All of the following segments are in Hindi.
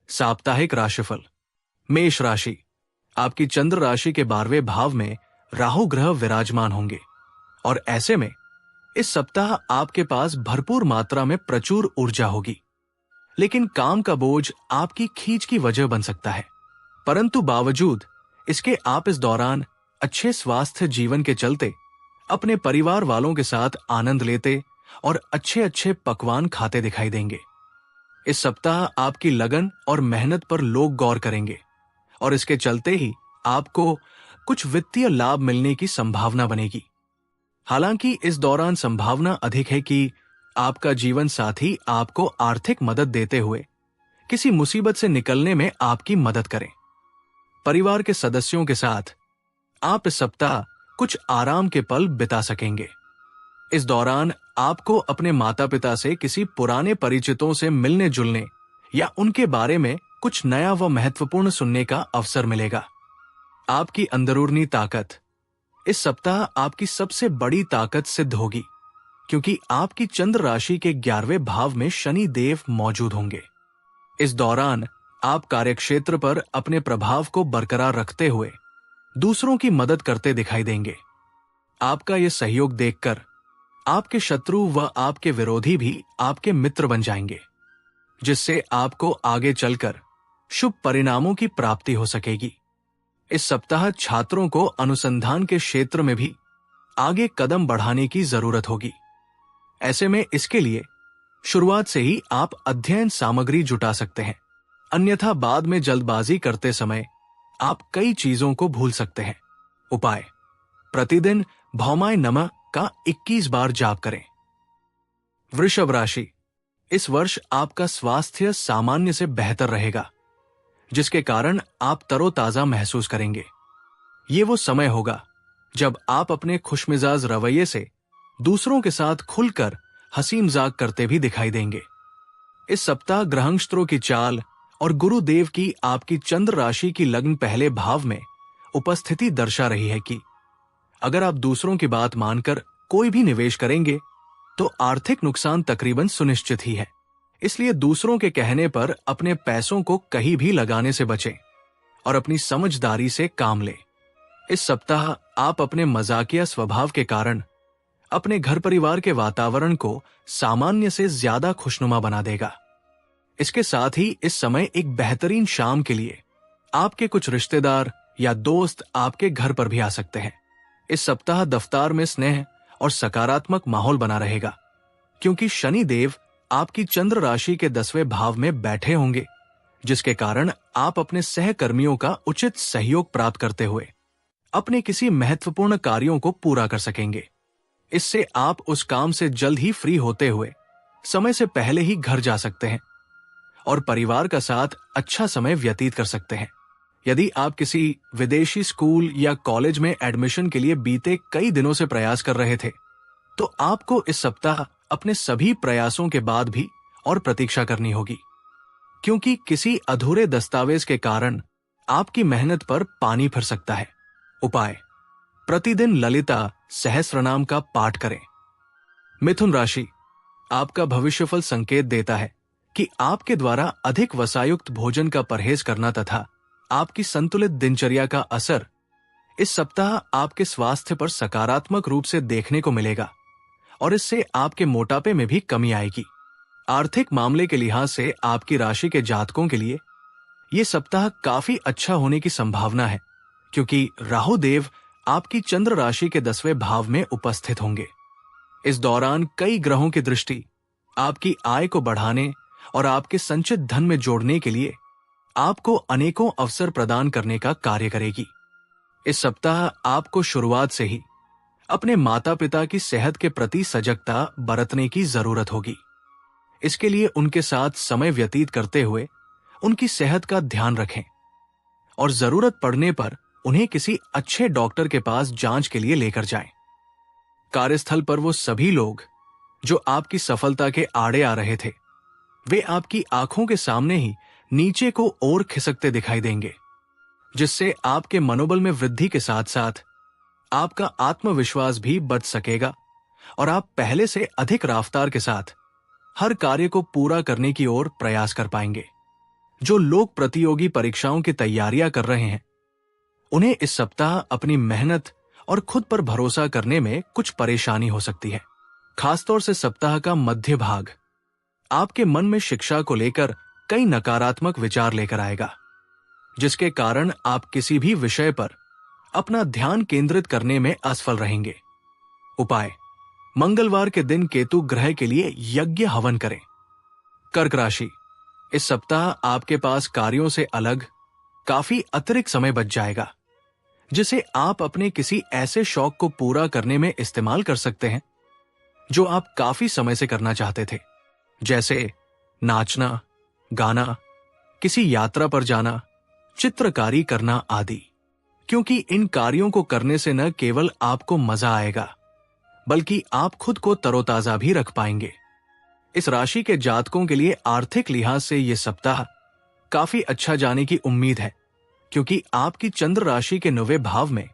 साप्ताहिक राशिफल। मेष राशि, आपकी चंद्र राशि के 12वें भाव में राहु ग्रह विराजमान होंगे और ऐसे में इस सप्ताह आपके पास भरपूर मात्रा में प्रचुर ऊर्जा होगी। लेकिन काम का बोझ आपकी खींच की वजह बन सकता है, परंतु बावजूद इसके आप इस दौरान अच्छे स्वास्थ्य जीवन के चलते अपने परिवार वालों के साथ आनंद लेते और अच्छे अच्छे पकवान खाते दिखाई देंगे। इस सप्ताह आपकी लगन और मेहनत पर लोग गौर करेंगे और इसके चलते ही आपको कुछ वित्तीय लाभ मिलने की संभावना बनेगी। हालांकि इस दौरान संभावना अधिक है कि आपका जीवन साथी आपको आर्थिक मदद देते हुए किसी मुसीबत से निकलने में आपकी मदद करें। परिवार के सदस्यों के साथ आप इस सप्ताह कुछ आराम के पल बिता सकेंगे। इस दौरान आपको अपने माता पिता से किसी पुराने परिचितों से मिलने जुलने या उनके बारे में कुछ नया व महत्वपूर्ण सुनने का अवसर मिलेगा। आपकी अंदरूनी ताकत इस सप्ताह आपकी सबसे बड़ी ताकत सिद्ध होगी, क्योंकि आपकी चंद्र राशि के 11वें भाव में शनि देव मौजूद होंगे। इस दौरान आप कार्यक्षेत्र पर अपने प्रभाव को बरकरार रखते हुए दूसरों की मदद करते दिखाई देंगे। आपका यह सहयोग देखकर आपके शत्रु व आपके विरोधी भी आपके मित्र बन जाएंगे, जिससे आपको आगे चलकर शुभ परिणामों की प्राप्ति हो सकेगी। इस सप्ताह छात्रों को अनुसंधान के क्षेत्र में भी आगे कदम बढ़ाने की जरूरत होगी। ऐसे में इसके लिए शुरुआत से ही आप अध्ययन सामग्री जुटा सकते हैं, अन्यथा बाद में जल्दबाजी करते समय आप कई चीजों को भूल सकते हैं। उपाय: प्रतिदिन भौमाय नमः का 21 बार जाप करें। वृषभ राशि, इस वर्ष आपका स्वास्थ्य सामान्य से बेहतर रहेगा, जिसके कारण आप तरोताजा महसूस करेंगे। ये वो समय होगा जब आप अपने खुशमिजाज रवैये से दूसरों के साथ खुलकर हंसी मजाक करते भी दिखाई देंगे। इस सप्ताह ग्रहंस्त्रों की चाल और गुरुदेव की आपकी चंद्र राशि की लग्न पहले भाव में उपस्थिति दर्शा रही है कि अगर आप दूसरों की बात मानकर कोई भी निवेश करेंगे तो आर्थिक नुकसान तकरीबन सुनिश्चित ही है। इसलिए दूसरों के कहने पर अपने पैसों को कहीं भी लगाने से बचें और अपनी समझदारी से काम लें। इस सप्ताह आप अपने मजाकिया स्वभाव के कारण अपने घर परिवार के वातावरण को सामान्य से ज्यादा खुशनुमा बना देगा। इसके साथ ही इस समय एक बेहतरीन शाम के लिए आपके कुछ रिश्तेदार या दोस्त आपके घर पर भी आ सकते हैं। इस सप्ताह दफ्तर में स्नेह और सकारात्मक माहौल बना रहेगा, क्योंकि शनि देव आपकी चंद्र राशि के 10वें भाव में बैठे होंगे, जिसके कारण आप अपने सहकर्मियों का उचित सहयोग प्राप्त करते हुए अपने किसी महत्वपूर्ण कार्यों को पूरा कर सकेंगे। इससे आप उस काम से जल्द ही फ्री होते हुए समय से पहले ही घर जा सकते हैं और परिवार का साथ अच्छा समय व्यतीत कर सकते हैं। यदि आप किसी विदेशी स्कूल या कॉलेज में एडमिशन के लिए बीते कई दिनों से प्रयास कर रहे थे, तो आपको इस सप्ताह अपने सभी प्रयासों के बाद भी और प्रतीक्षा करनी होगी, क्योंकि किसी अधूरे दस्तावेज के कारण आपकी मेहनत पर पानी फिर सकता है। उपाय: प्रतिदिन ललिता सहस्रनाम का पाठ करें। मिथुन राशि, आपका भविष्यफल संकेत देता है कि आपके द्वारा अधिक वसायुक्त भोजन का परहेज करना तथा आपकी संतुलित दिनचर्या का असर इस सप्ताह आपके स्वास्थ्य पर सकारात्मक रूप से देखने को मिलेगा और इससे आपके मोटापे में भी कमी आएगी। आर्थिक मामले के लिहाज से आपकी राशि के जातकों के लिए यह सप्ताह काफी अच्छा होने की संभावना है, क्योंकि राहु देव आपकी चंद्र राशि के 10वें भाव में उपस्थित होंगे। इस दौरान कई ग्रहों की दृष्टि आपकी आय को बढ़ाने और आपके संचित धन में जोड़ने के लिए आपको अनेकों अवसर प्रदान करने का कार्य करेगी। इस सप्ताह आपको शुरुआत से ही अपने माता पिता की सेहत के प्रति सजगता बरतने की जरूरत होगी। इसके लिए उनके साथ समय व्यतीत करते हुए उनकी सेहत का ध्यान रखें और जरूरत पड़ने पर उन्हें किसी अच्छे डॉक्टर के पास जांच के लिए लेकर जाएं। कार्यस्थल पर वो सभी लोग जो आपकी सफलता के आड़े आ रहे थे, वे आपकी आंखों के सामने ही नीचे को और खिसकते दिखाई देंगे, जिससे आपके मनोबल में वृद्धि के साथ साथ आपका आत्मविश्वास भी बढ़ सकेगा और आप पहले से अधिक रफ्तार के साथ हर कार्य को पूरा करने की ओर प्रयास कर पाएंगे, जो लोग प्रतियोगी परीक्षाओं की तैयारियां कर रहे हैं, उन्हें इस सप्ताह अपनी मेहनत और खुद पर भरोसा करने में कुछ परेशानी हो सकती है। खासतौर से सप्ताह का मध्य भाग आपके मन में शिक्षा को लेकर कई नकारात्मक विचार लेकर आएगा, जिसके कारण आप किसी भी विषय पर अपना ध्यान केंद्रित करने में असफल रहेंगे। उपाय: मंगलवार के दिन केतु ग्रह के लिए यज्ञ हवन करें। कर्क राशि, इस सप्ताह आपके पास कार्यों से अलग काफी अतिरिक्त समय बच जाएगा, जिसे आप अपने किसी ऐसे शौक को पूरा करने में इस्तेमाल कर सकते हैं जो आप काफी समय से करना चाहते थे, जैसे नाचना, गाना, किसी यात्रा पर जाना, चित्रकारी करना आदि। क्योंकि इन कार्यों को करने से न केवल आपको मजा आएगा, बल्कि आप खुद को तरोताजा भी रख पाएंगे। इस राशि के जातकों के लिए आर्थिक लिहाज से यह सप्ताह काफी अच्छा जाने की उम्मीद है, क्योंकि आपकी चंद्र राशि के 9वें भाव में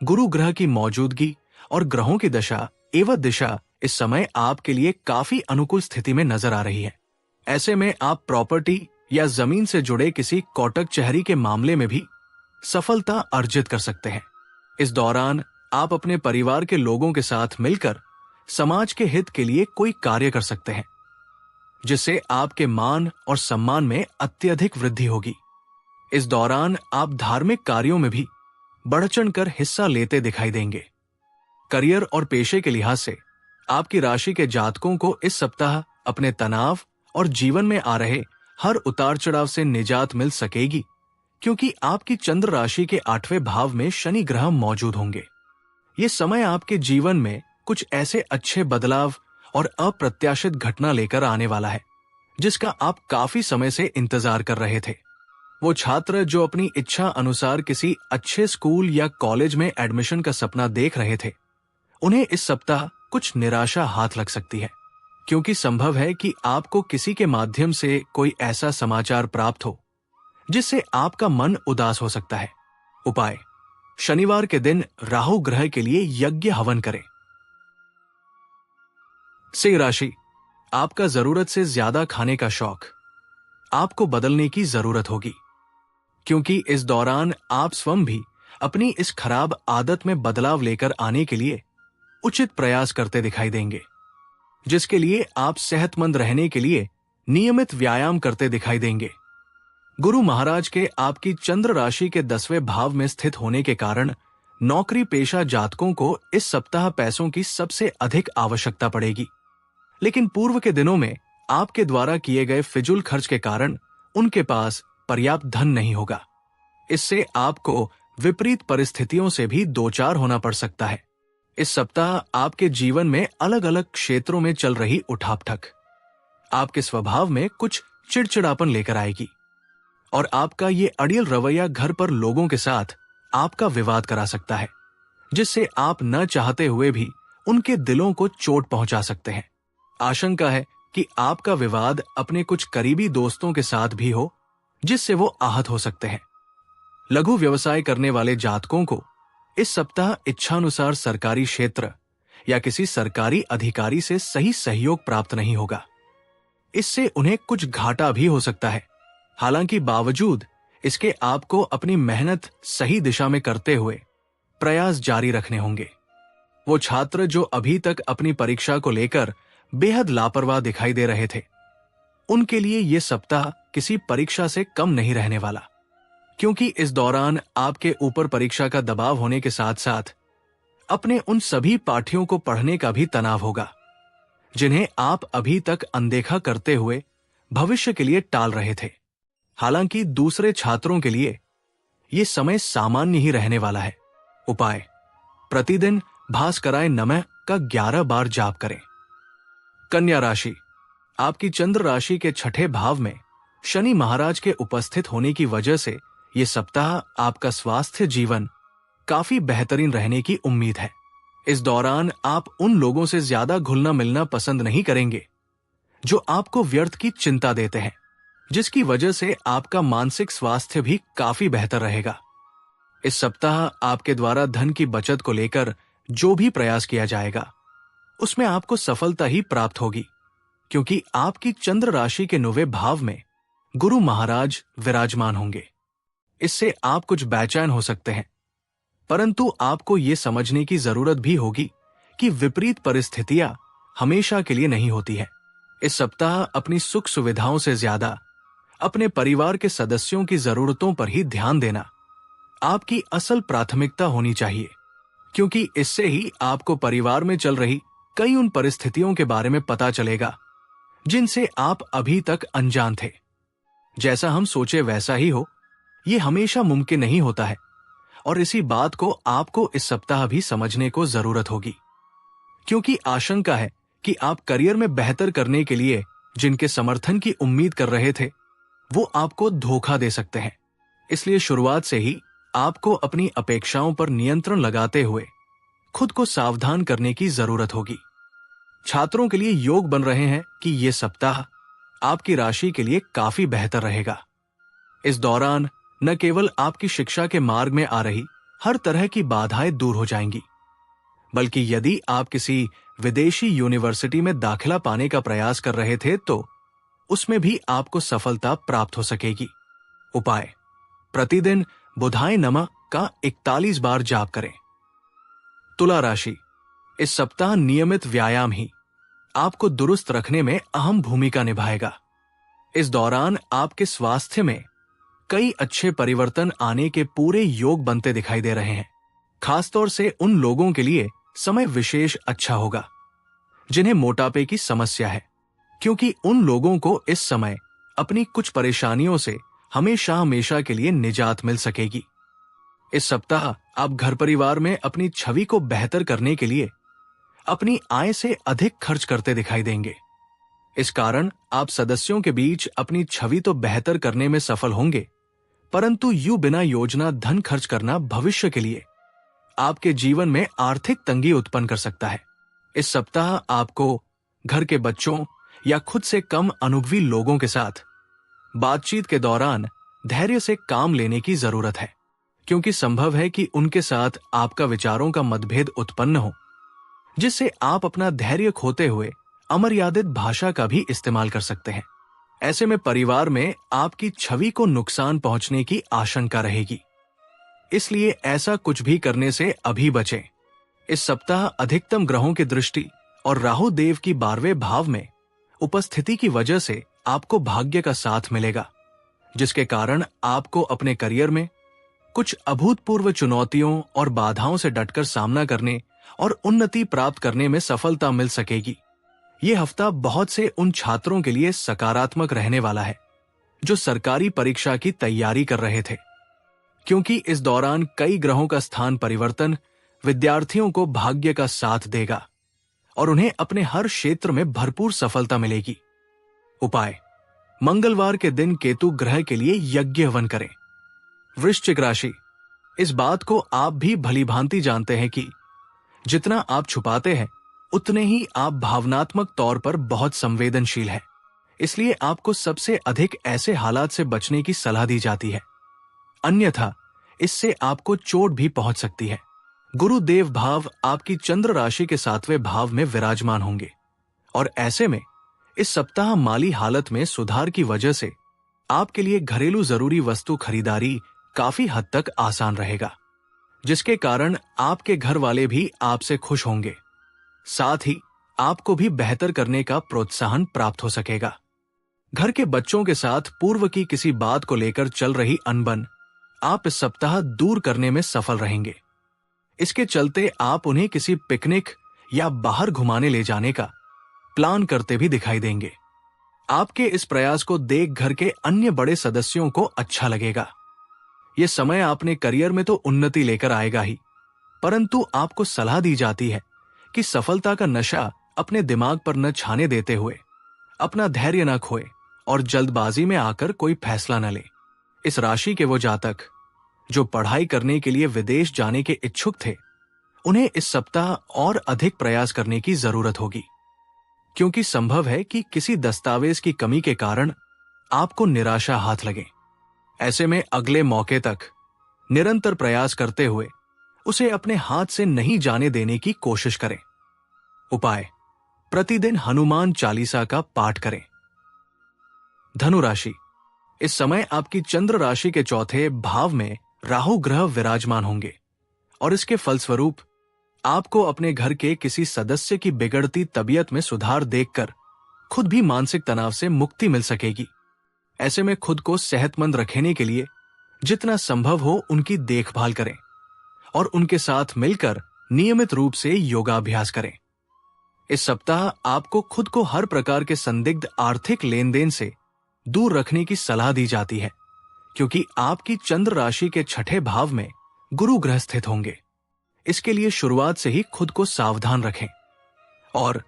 गुरु ग्रह की मौजूदगी और ग्रहों की दशा एवं दिशा इस समय आपके लिए काफी अनुकूल स्थिति में नजर आ रही है। ऐसे में आप प्रॉपर्टी या जमीन से जुड़े किसी कौटक चहरी के मामले में भी सफलता अर्जित कर सकते हैं। इस दौरान आप अपने परिवार के लोगों के साथ मिलकर समाज के हित के लिए कोई कार्य कर सकते हैं, जिससे आपके मान और सम्मान में अत्यधिक वृद्धि होगी। इस दौरान आप धार्मिक कार्यों में भी बढ़-चढ़ कर हिस्सा लेते दिखाई देंगे। करियर और पेशे के लिहाज से आपकी राशि के जातकों को इस सप्ताह अपने तनाव और जीवन में आ रहे हर उतार चढ़ाव से निजात मिल सकेगी, क्योंकि आपकी चंद्र राशि के 8वें भाव में शनि ग्रह मौजूद होंगे। ये समय आपके जीवन में कुछ ऐसे अच्छे बदलाव और अप्रत्याशित घटना लेकर आने वाला है, जिसका आप काफी समय से इंतजार कर रहे थे। वो छात्र जो अपनी इच्छा अनुसार किसी अच्छे स्कूल या कॉलेज में एडमिशन का सपना देख रहे थे, उन्हें इस सप्ताह कुछ निराशा हाथ लग सकती है, क्योंकि संभव है कि आपको किसी के माध्यम से कोई ऐसा समाचार प्राप्त हो जिससे आपका मन उदास हो सकता है। उपाय: शनिवार के दिन राहु ग्रह के लिए यज्ञ हवन करें। सिंह राशि, आपका जरूरत से ज्यादा खाने का शौक आपको बदलने की जरूरत होगी, क्योंकि इस दौरान आप स्वयं भी अपनी इस खराब आदत में बदलाव लेकर आने के लिए उचित प्रयास करते दिखाई देंगे, जिसके लिए आप सेहतमंद रहने के लिए नियमित व्यायाम करते दिखाई देंगे। गुरु महाराज के आपकी चंद्र राशि के 10वें भाव में स्थित होने के कारण नौकरी पेशा जातकों को इस सप्ताह पैसों की सबसे अधिक आवश्यकता पड़ेगी, लेकिन पूर्व के दिनों में आपके द्वारा किए गए फिजूल खर्च के कारण उनके पास पर्याप्त धन नहीं होगा। इससे आपको विपरीत परिस्थितियों से भी दो चार होना पड़ सकता है। इस सप्ताह आपके जीवन में अलग अलग क्षेत्रों में चल रही उठापठक आपके स्वभाव में कुछ चिड़चिड़ापन लेकर आएगी, और आपका ये अड़ियल रवैया घर पर लोगों के साथ आपका विवाद करा सकता है, जिससे आप न चाहते हुए भी उनके दिलों को चोट पहुंचा सकते हैं। आशंका है कि आपका विवाद अपने कुछ करीबी दोस्तों के साथ भी हो, जिससे वो आहत हो सकते हैं। लघु व्यवसाय करने वाले जातकों को इस सप्ताह इच्छानुसार सरकारी क्षेत्र या किसी सरकारी अधिकारी से सही सहयोग प्राप्त नहीं होगा। इससे उन्हें कुछ घाटा भी हो सकता है। हालांकि बावजूद इसके आपको अपनी मेहनत सही दिशा में करते हुए प्रयास जारी रखने होंगे। वो छात्र जो अभी तक अपनी परीक्षा को लेकर बेहद लापरवाह दिखाई दे रहे थे, उनके लिए ये सप्ताह किसी परीक्षा से कम नहीं रहने वाला, क्योंकि इस दौरान आपके ऊपर परीक्षा का दबाव होने के साथ साथ अपने उन सभी पाठ्यों को पढ़ने का भी तनाव होगा, जिन्हें आप अभी तक अनदेखा करते हुए भविष्य के लिए टाल रहे थे। हालांकि दूसरे छात्रों के लिए यह समय सामान्य ही रहने वाला है। उपाय: प्रतिदिन भास्कराय नमः का 11 बार जाप करें। कन्या राशि, आपकी चंद्र राशि के 6ठे भाव में शनि महाराज के उपस्थित होने की वजह से यह सप्ताह आपका स्वास्थ्य जीवन काफी बेहतरीन रहने की उम्मीद है। इस दौरान आप उन लोगों से ज्यादा घुलना मिलना पसंद नहीं करेंगे जो आपको व्यर्थ की चिंता देते हैं, जिसकी वजह से आपका मानसिक स्वास्थ्य भी काफी बेहतर रहेगा। इस सप्ताह आपके द्वारा धन की बचत को लेकर जो भी प्रयास किया जाएगा, उसमें आपको सफलता ही प्राप्त होगी, क्योंकि आपकी चंद्र राशि के 9वें भाव में गुरु महाराज विराजमान होंगे। इससे आप कुछ बेचैन हो सकते हैं, परंतु आपको ये समझने की जरूरत भी होगी कि विपरीत परिस्थितियां हमेशा के लिए नहीं होती है। इस सप्ताह अपनी सुख सुविधाओं से ज्यादा अपने परिवार के सदस्यों की जरूरतों पर ही ध्यान देना आपकी असल प्राथमिकता होनी चाहिए, क्योंकि इससे ही आपको परिवार में चल रही कई उन परिस्थितियों के बारे में पता चलेगा जिनसे आप अभी तक अनजान थे। जैसा हम सोचे वैसा ही हो, यह हमेशा मुमकिन नहीं होता है, और इसी बात को आपको इस सप्ताह भी समझने को जरूरत होगी, क्योंकि आशंका है कि आप करियर में बेहतर करने के लिए जिनके समर्थन की उम्मीद कर रहे थे वो आपको धोखा दे सकते हैं। इसलिए शुरुआत से ही आपको अपनी अपेक्षाओं पर नियंत्रण लगाते हुए खुद को सावधान करने की जरूरत होगी। छात्रों के लिए योग बन रहे हैं कि यह सप्ताह आपकी राशि के लिए काफी बेहतर रहेगा। इस दौरान न केवल आपकी शिक्षा के मार्ग में आ रही हर तरह की बाधाएं दूर हो जाएंगी, बल्कि यदि आप किसी विदेशी यूनिवर्सिटी में दाखिला पाने का प्रयास कर रहे थे तो उसमें भी आपको सफलता प्राप्त हो सकेगी। उपाय: प्रतिदिन बुधाय नमः का 41 बार जाप करें। तुला राशि, इस सप्ताह नियमित व्यायाम ही आपको दुरुस्त रखने में अहम भूमिका निभाएगा। इस दौरान आपके स्वास्थ्य में कई अच्छे परिवर्तन आने के पूरे योग बनते दिखाई दे रहे हैं। खासतौर से उन लोगों के लिए समय विशेष अच्छा होगा जिन्हें मोटापे की समस्या है, क्योंकि उन लोगों को इस समय अपनी कुछ परेशानियों से हमेशा हमेशा के लिए निजात मिल सकेगी। इस सप्ताह आप घर परिवार में अपनी छवि को बेहतर करने के लिए अपनी आय से अधिक खर्च करते दिखाई देंगे। इस कारण आप सदस्यों के बीच अपनी छवि तो बेहतर करने में सफल होंगे, परंतु यूं बिना योजना धन खर्च करना भविष्य के लिए आपके जीवन में आर्थिक तंगी उत्पन्न कर सकता है। इस सप्ताह आपको घर के बच्चों या खुद से कम अनुभवी लोगों के साथ बातचीत के दौरान धैर्य से काम लेने की जरूरत है, क्योंकि संभव है कि उनके साथ आपका विचारों का मतभेद उत्पन्न हो, जिससे आप अपना धैर्य खोते हुए अमर्यादित भाषा का भी इस्तेमाल कर सकते हैं। ऐसे में परिवार में आपकी छवि को नुकसान पहुंचने की आशंका रहेगी, इसलिए ऐसा कुछ भी करने से अभी बचें। इस सप्ताह अधिकतम ग्रहों की दृष्टि और राहु देव की 12वें भाव में उपस्थिति की वजह से आपको भाग्य का साथ मिलेगा, जिसके कारण आपको अपने करियर में कुछ अभूतपूर्व चुनौतियों और बाधाओं से डटकर सामना करने और उन्नति प्राप्त करने में सफलता मिल सकेगी। ये हफ्ता बहुत से उन छात्रों के लिए सकारात्मक रहने वाला है जो सरकारी परीक्षा की तैयारी कर रहे थे, क्योंकि इस दौरान कई ग्रहों का स्थान परिवर्तन विद्यार्थियों को भाग्य का साथ देगा और उन्हें अपने हर क्षेत्र में भरपूर सफलता मिलेगी। उपाय: मंगलवार के दिन केतु ग्रह के लिए यज्ञ हवन करें। वृश्चिक राशि, इस बात को आप भी भलीभांति जानते हैं कि जितना आप छुपाते हैं उतने ही आप भावनात्मक तौर पर बहुत संवेदनशील हैं। इसलिए आपको सबसे अधिक ऐसे हालात से बचने की सलाह दी जाती है, अन्यथा इससे आपको चोट भी पहुंच सकती है। गुरुदेव भाव आपकी चंद्र राशि के 7वें भाव में विराजमान होंगे और ऐसे में इस सप्ताह माली हालत में सुधार की वजह से आपके लिए घरेलू जरूरी वस्तु खरीदारी काफी हद तक आसान रहेगा, जिसके कारण आपके घर वाले भी आपसे खुश होंगे। साथ ही आपको भी बेहतर करने का प्रोत्साहन प्राप्त हो सकेगा। घर के बच्चों के साथ पूर्व की किसी बात को लेकर चल रही अनबन आप इस सप्ताह दूर करने में सफल रहेंगे। इसके चलते आप उन्हें किसी पिकनिक या बाहर घुमाने ले जाने का प्लान करते भी दिखाई देंगे। आपके इस प्रयास को देख घर के अन्य बड़े सदस्यों को अच्छा लगेगा। यह समय आपने करियर में तो उन्नति लेकर आएगा ही, परंतु आपको सलाह दी जाती है कि सफलता का नशा अपने दिमाग पर न छाने देते हुए अपना धैर्य न खोए और जल्दबाजी में आकर कोई फैसला न ले। इस राशि के वो जातक जो पढ़ाई करने के लिए विदेश जाने के इच्छुक थे, उन्हें इस सप्ताह और अधिक प्रयास करने की जरूरत होगी, क्योंकि संभव है कि किसी दस्तावेज की कमी के कारण आपको निराशा हाथ लगे। ऐसे में अगले मौके तक निरंतर प्रयास करते हुए उसे अपने हाथ से नहीं जाने देने की कोशिश करें। उपाय: प्रतिदिन हनुमान चालीसा का पाठ करें। धनु राशि, इस समय आपकी चंद्र राशि के चौथे भाव में राहु ग्रह विराजमान होंगे और इसके फलस्वरूप आपको अपने घर के किसी सदस्य की बिगड़ती तबीयत में सुधार देखकर खुद भी मानसिक तनाव से मुक्ति मिल सकेगी। ऐसे में खुद को सेहतमंद रखने के लिए जितना संभव हो उनकी देखभाल करें और उनके साथ मिलकर नियमित रूप से योगाभ्यास करें। इस सप्ताह आपको खुद को हर प्रकार के संदिग्ध आर्थिक लेन देन से दूर रखने की सलाह दी जाती है, क्योंकि आपकी चंद्र राशि के छठे भाव में गुरु ग्रह स्थित होंगे। इसके लिए शुरुआत से ही खुद को सावधान रखें और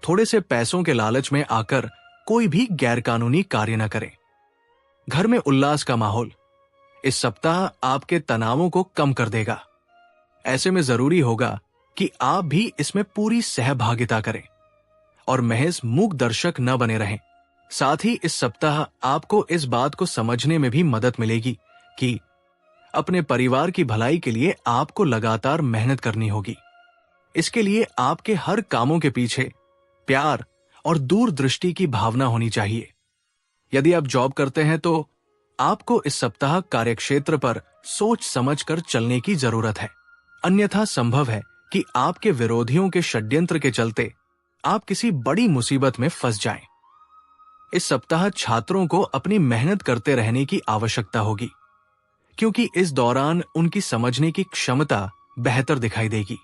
थोड़े से पैसों के लालच में आकर कोई भी गैरकानूनी कार्य न करें। घर में उल्लास का माहौल इस सप्ताह आपके तनावों को कम कर देगा। ऐसे में जरूरी होगा कि आप भी इसमें पूरी सहभागिता करें और महज मूक दर्शक न बने रहें। साथ ही इस सप्ताह आपको इस बात को समझने में भी मदद मिलेगी कि अपने परिवार की भलाई के लिए आपको लगातार मेहनत करनी होगी। इसके लिए आपके हर कामों के पीछे प्यार और दूरदृष्टि की भावना होनी चाहिए। यदि आप जॉब करते हैं तो आपको इस सप्ताह कार्यक्षेत्र पर सोच समझकर चलने की जरूरत है, अन्यथा संभव है कि आपके विरोधियों के षड्यंत्र के चलते आप किसी बड़ी मुसीबत में फंस जाएं। इस सप्ताह छात्रों को अपनी मेहनत करते रहने की आवश्यकता होगी, क्योंकि इस दौरान उनकी समझने की क्षमता बेहतर दिखाई देगी।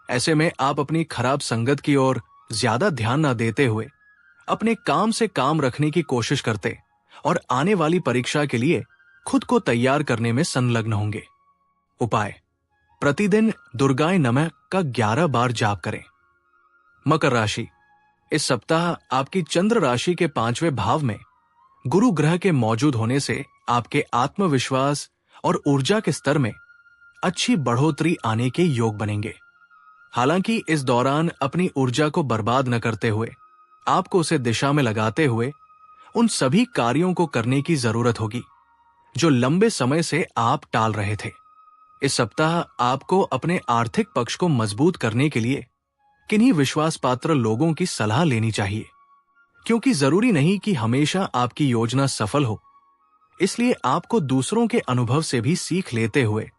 ऐसे में आप अपनी खराब संगत की ओर ज्यादा ध्यान न देते हुए अपने काम से काम रखने की कोशिश करते और आने वाली परीक्षा के लिए खुद को तैयार करने में संलग्न होंगे। उपाय: प्रतिदिन दुर्गाय नमः का 11 बार जाप करें। मकर राशि, इस सप्ताह आपकी चंद्र राशि के 5वें भाव में गुरु ग्रह के मौजूद होने से आपके आत्मविश्वास और ऊर्जा के स्तर में अच्छी बढ़ोतरी आने के योग बनेंगे। हालांकि इस दौरान अपनी ऊर्जा को बर्बाद न करते हुए आपको उसे दिशा में लगाते हुए उन सभी कार्यों को करने की जरूरत होगी जो लंबे समय से आप टाल रहे थे। इस सप्ताह आपको अपने आर्थिक पक्ष को मजबूत करने के लिए किन्हीं विश्वास पात्र लोगों की सलाह लेनी चाहिए, क्योंकि जरूरी नहीं कि हमेशा आपकी योजना सफल हो। इसलिए आपको दूसरों के अनुभव से भी सीख लेते हुए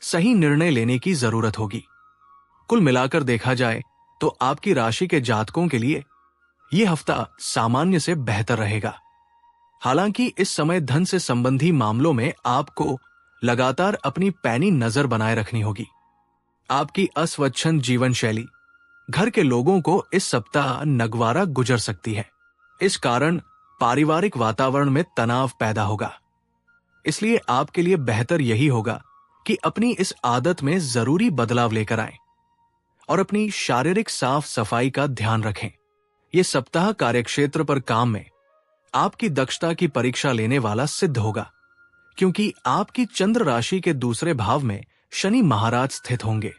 सही निर्णय लेने की जरूरत होगी। कुल मिलाकर देखा जाए तो आपकी राशि के जातकों के लिए यह हफ्ता सामान्य से बेहतर रहेगा। हालांकि इस समय धन से संबंधी मामलों में आपको लगातार अपनी पैनी नजर बनाए रखनी होगी। आपकी अस्वच्छंद जीवन शैली घर के लोगों को इस सप्ताह नगवारा गुजर सकती है। इस कारण पारिवारिक वातावरण में तनाव पैदा होगा। इसलिए आपके लिए बेहतर यही होगा कि अपनी इस आदत में जरूरी बदलाव लेकर आएं और अपनी शारीरिक साफ सफाई का ध्यान रखें। यह सप्ताह कार्यक्षेत्र पर काम में आपकी दक्षता की परीक्षा लेने वाला सिद्ध होगा, क्योंकि आपकी चंद्र राशि के दूसरे भाव में शनि महाराज स्थित होंगे।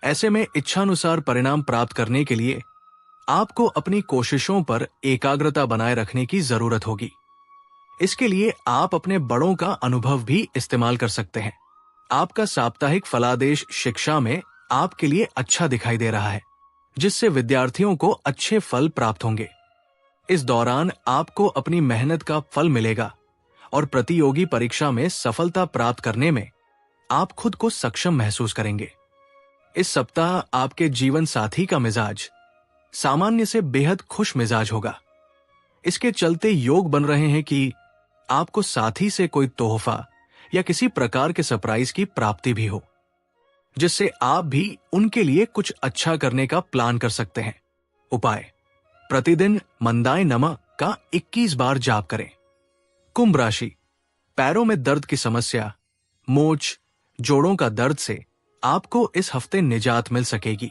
ऐसे में इच्छानुसार परिणाम प्राप्त करने के लिए आपको अपनी कोशिशों पर एकाग्रता बनाए रखने की जरूरत होगी। इसके लिए आप अपने बड़ों का अनुभव भी इस्तेमाल कर सकते हैं। आपका साप्ताहिक फलादेश शिक्षा में आपके लिए अच्छा दिखाई दे रहा है, जिससे विद्यार्थियों को अच्छे फल प्राप्त होंगे। इस दौरान आपको अपनी मेहनत का फल मिलेगा और प्रतियोगी परीक्षा में सफलता प्राप्त करने में आप खुद को सक्षम महसूस करेंगे। इस सप्ताह आपके जीवन साथी का मिजाज सामान्य से बेहद खुश मिजाज होगा। इसके चलते योग बन रहे हैं कि आपको साथी से कोई तोहफा या किसी प्रकार के सरप्राइज की प्राप्ति भी हो, जिससे आप भी उनके लिए कुछ अच्छा करने का प्लान कर सकते हैं। उपाय: प्रतिदिन मंदाय नमः का 21 बार जाप करें। कुंभ राशि, पैरों में दर्द की समस्या, मोच, जोड़ों का दर्द से आपको इस हफ्ते निजात मिल सकेगी।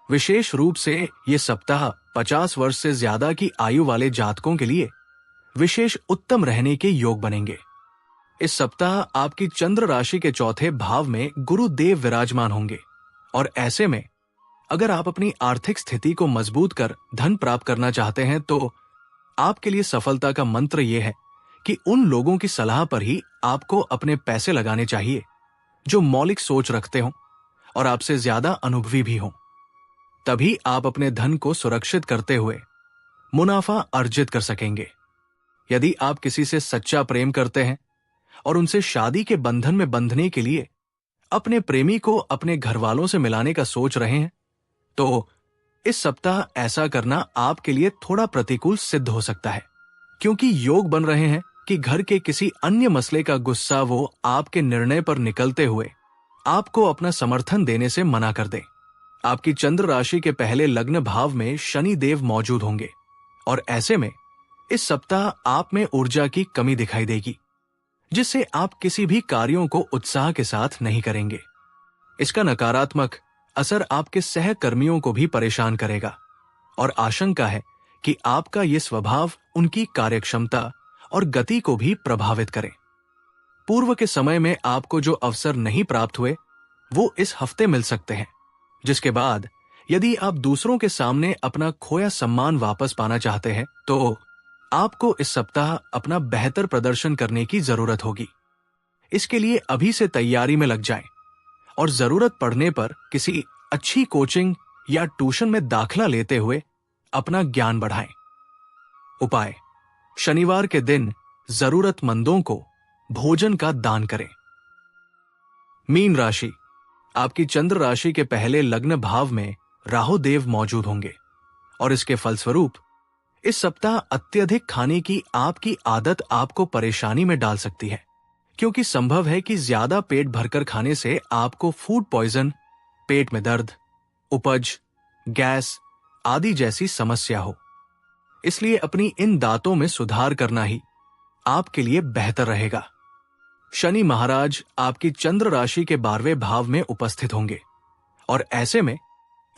विशेष रूप से ये सप्ताह 50 वर्ष से ज्यादा की आयु वाले जातकों के लिए विशेष उत्तम रहने के योग बनेंगे। इस सप्ताह आपकी चंद्र राशि के चौथे भाव में गुरुदेव विराजमान होंगे और ऐसे में अगर आप अपनी आर्थिक स्थिति को मजबूत कर धन प्राप्त करना चाहते हैं तो आपके लिए सफलता का मंत्र यह है कि उन लोगों की सलाह पर ही आपको अपने पैसे लगाने चाहिए जो मौलिक सोच रखते हों और आपसे ज्यादा अनुभवी भी हों। तभी आप अपने धन को सुरक्षित करते हुए मुनाफा अर्जित कर सकेंगे। यदि आप किसी से सच्चा प्रेम करते हैं और उनसे शादी के बंधन में बंधने के लिए अपने प्रेमी को अपने घर वालों से मिलाने का सोच रहे हैं, तो इस सप्ताह ऐसा करना आपके लिए थोड़ा प्रतिकूल सिद्ध हो सकता है, क्योंकि योग बन रहे हैं कि घर के किसी अन्य मसले का गुस्सा वो आपके निर्णय पर निकलते हुए आपको अपना समर्थन देने से मना कर दे। आपकी चंद्र राशि के पहले लग्न भाव में शनि देव मौजूद होंगे और ऐसे में इस सप्ताह आप में ऊर्जा की कमी दिखाई देगी, जिससे आप किसी भी कार्यों को उत्साह के साथ नहीं करेंगे। इसका नकारात्मक असर आपके सहकर्मियों को भी परेशान करेगा और आशंका है कि आपका ये स्वभाव उनकी कार्यक्षमता और गति को भी प्रभावित करे। पूर्व के समय में आपको जो अवसर नहीं प्राप्त हुए वो इस हफ्ते मिल सकते हैं, जिसके बाद यदि आप दूसरों के सामने अपना खोया सम्मान वापस पाना चाहते हैं तो आपको इस सप्ताह अपना बेहतर प्रदर्शन करने की जरूरत होगी। इसके लिए अभी से तैयारी में लग जाएं और जरूरत पड़ने पर किसी अच्छी कोचिंग या ट्यूशन में दाखला लेते हुए अपना ज्ञान बढ़ाएं। उपाय: शनिवार के दिन जरूरतमंदों को भोजन का दान करें। मीन राशि, आपकी चंद्र राशि के पहले लग्न भाव में राहु देव मौजूद होंगे और इसके फलस्वरूप इस सप्ताह अत्यधिक खाने की आपकी आदत आपको परेशानी में डाल सकती है, क्योंकि संभव है कि ज्यादा पेट भरकर खाने से आपको फूड पॉइजन, पेट में दर्द, उपज, गैस आदि जैसी समस्या हो। इसलिए अपनी इन दांतों में सुधार करना ही आपके लिए बेहतर रहेगा। शनि महाराज आपकी चंद्र राशि के 12वें भाव में उपस्थित होंगे और ऐसे में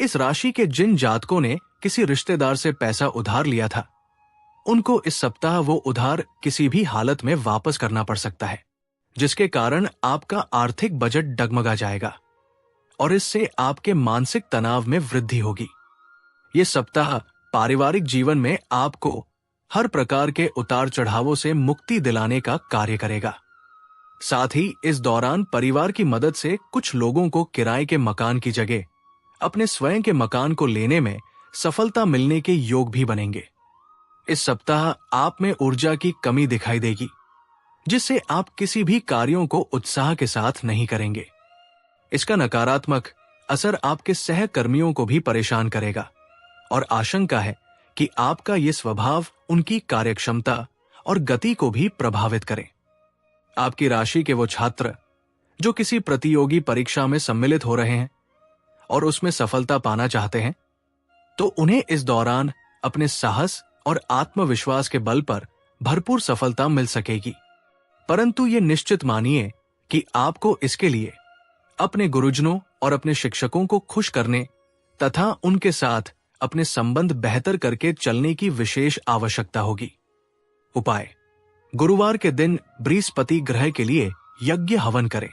इस राशि के जिन जातकों ने किसी रिश्तेदार से पैसा उधार लिया था, उनको इस सप्ताह वो उधार किसी भी हालत में वापस करना पड़ सकता है, जिसके कारण आपका आर्थिक बजट डगमगा जाएगा और इससे आपके मानसिक तनाव में वृद्धि होगी। ये सप्ताह पारिवारिक जीवन में आपको हर प्रकार के उतार चढ़ावों से मुक्ति दिलाने का कार्य करेगा। साथ ही इस दौरान परिवार की मदद से कुछ लोगों को किराए के मकान की जगह अपने स्वयं के मकान को लेने में सफलता मिलने के योग भी बनेंगे। इस सप्ताह आप में ऊर्जा की कमी दिखाई देगी, जिससे आप किसी भी कार्यों को उत्साह के साथ नहीं करेंगे। इसका नकारात्मक असर आपके सहकर्मियों को भी परेशान करेगा और आशंका है कि आपका ये स्वभाव उनकी कार्यक्षमता और गति को भी प्रभावित करे। आपकी राशि के वो छात्र जो किसी प्रतियोगी परीक्षा में सम्मिलित हो रहे हैं और उसमें सफलता पाना चाहते हैं, तो उन्हें इस दौरान अपने साहस और आत्मविश्वास के बल पर भरपूर सफलता मिल सकेगी। परंतु ये निश्चित मानिए कि आपको इसके लिए अपने गुरुजनों और अपने शिक्षकों को खुश करने तथा उनके साथ अपने संबंध बेहतर करके चलने की विशेष आवश्यकता होगी। उपाय: गुरुवार के दिन बृहस्पति ग्रह के लिए यज्ञ हवन करें।